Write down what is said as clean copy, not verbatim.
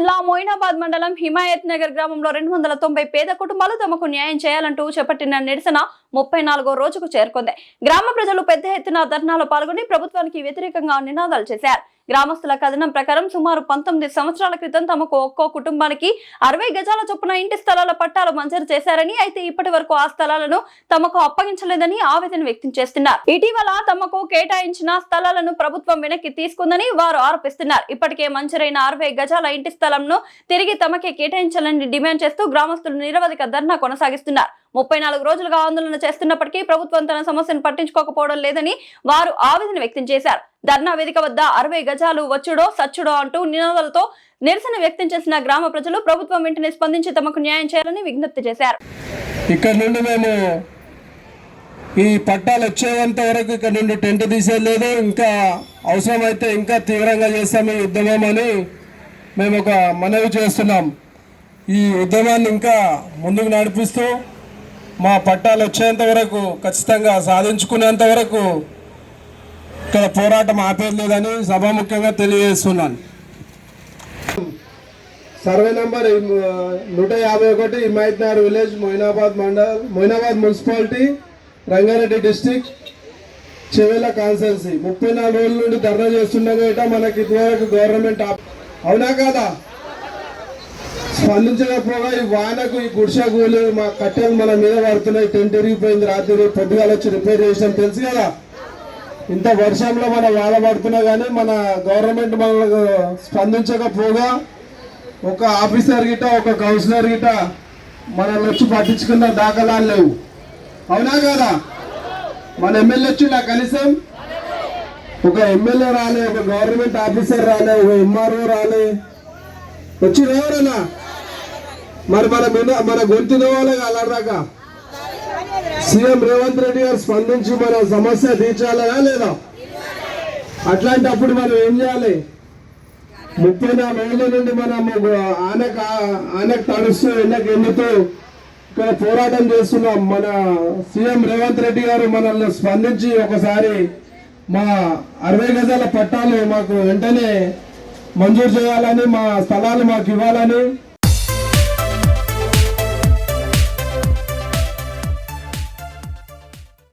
జిల్లా మోయినాబాద్ మండలం హిమాయత్ నగర్ గ్రామంలో 290 పేద కుటుంబాలు తమకు న్యాయం చేయాలంటూ చేపట్టిన నిరసన 34వ రోజుకు చేరుకుంది. గ్రామ ప్రజలు పెద్ద ఎత్తున ధర్నాలో పాల్గొని ప్రభుత్వానికి వ్యతిరేకంగా నినాదాలు చేశారు. గ్రామస్తుల కథనం ప్రకారం సుమారు 19 సంవత్సరాల క్రితం తమకు ఒక్కో కుటుంబానికి 60 గజాల చొప్పున ఇంటి స్థలాల పట్టాలు మంజూరు చేశారని, అయితే ఇప్పటి వరకు ఆ స్థలాలను తమకు అప్పగించలేదని ఆవేదన వ్యక్తం చేస్తున్నారు. ఇటీవల తమకు కేటాయించిన స్థలాలను ప్రభుత్వం వెనక్కి తీసుకుందని వారు ఆరోపిస్తున్నారు. ఇప్పటికే మంజూరైన 60 గజాల ఇంటి స్థలంను తిరిగి తమకే కేటాయించాలని డిమాండ్ చేస్తూ గ్రామస్తులు నిరవధిక ధర్నా కొనసాగిస్తున్నారు. 34 రోజులుగా ఆందోళన చేస్తున్నప్పటికీ ప్రభుత్వం తన సమస్యను పట్టించుకోకపోవడం లేదని వారు ఆవేదన వ్యక్తం చేశారు. ధర్నా వేదిక వద్ద 60 గజాలు వచ్చుడో సచ్చుడో అంటూ నినాదాలతో నిరసన వ్యక్తం చేసిన గ్రామ ప్రజలు ప్రభుత్వం వెంటనే స్పందించి తమకు న్యాయం చేయాలని విజ్ఞప్తి చేశారు. ఇక్కడ నుండి మేము ఈ పట్టాలు వచ్చేంత వరకు ఇక్కడ నుండి టెంట్ తీసేయలేదు. ఇంకా అవసరమైతే ఇంకా తీవ్రంగా చేస్తాము ఈ ఉద్యమం అని మేము ఒక మనవి చేస్తున్నాం. ఈ ఉద్యమాన్ని ఇంకా ముందుకు నడిపిస్తూ మా పట్టాలు వచ్చేంత వరకు ఖచ్చితంగా సాధించుకునేంత వరకు ఇక్కడ పోరాటం ఆపేది లేదని సభాముఖ్యంగా తెలియజేస్తున్నాను. Survey number 151 Himayat Nagar village Moinabad mandal Moinabad municipality Rangareddy district Chevella constituency 34 రోజుల నుండి ధర్నా చేస్తుండగా మనకి ఇదివరకు గవర్నమెంట్ అవునా కాదా స్పందించకపోగా ఈ వానకు ఈ గుడిసె కూలి మా కట్టెలు మన మీద పడుతున్నాయి. టెంట్ విరిగిపోయింది, రాత్రి పొద్దుగాల వచ్చి రిపేర్ చేసినాం తెలుసు కదా. ఇంత వర్షంలో మనం బాధపడుతున్నా కానీ మన గవర్నమెంట్ మనకు స్పందించకపోగా ఒక ఆఫీసర్ గిట ఒక కౌన్సిలర్ గిట మనల్ని వచ్చి పట్టించుకున్న దాఖలాలు లేవు. అవునా కదా? మన ఎమ్మెల్యే వచ్చిండా కనీసం? ఒక ఎమ్మెల్యే రాలే, ఒక గవర్నమెంట్ ఆఫీసర్ రాలే, ఒక ఎంఆర్ఓ రాలే, వచ్చి ఎవరన్నా మరి మన గొంతు నవ్వాలి అలాగా. సీఎం రేవంత్ రెడ్డి గారు స్పందించి మన సమస్య తీర్చాలనా లేదా? అట్లాంటప్పుడు మనం ఏం చేయాలి? 34 రోజుల నుండి మనం ఆనకు తడుస్తూ ఎన్నుతూ ఇక్కడ పోరాటం చేస్తున్నాం. మన సీఎం రేవంత్ రెడ్డి గారు మనల్ని స్పందించి ఒకసారి మా 60 గజాల పట్టాలు మాకు వెంటనే మంజూరు చేయాలని, మా స్థలాలు మాకు ఇవ్వాలని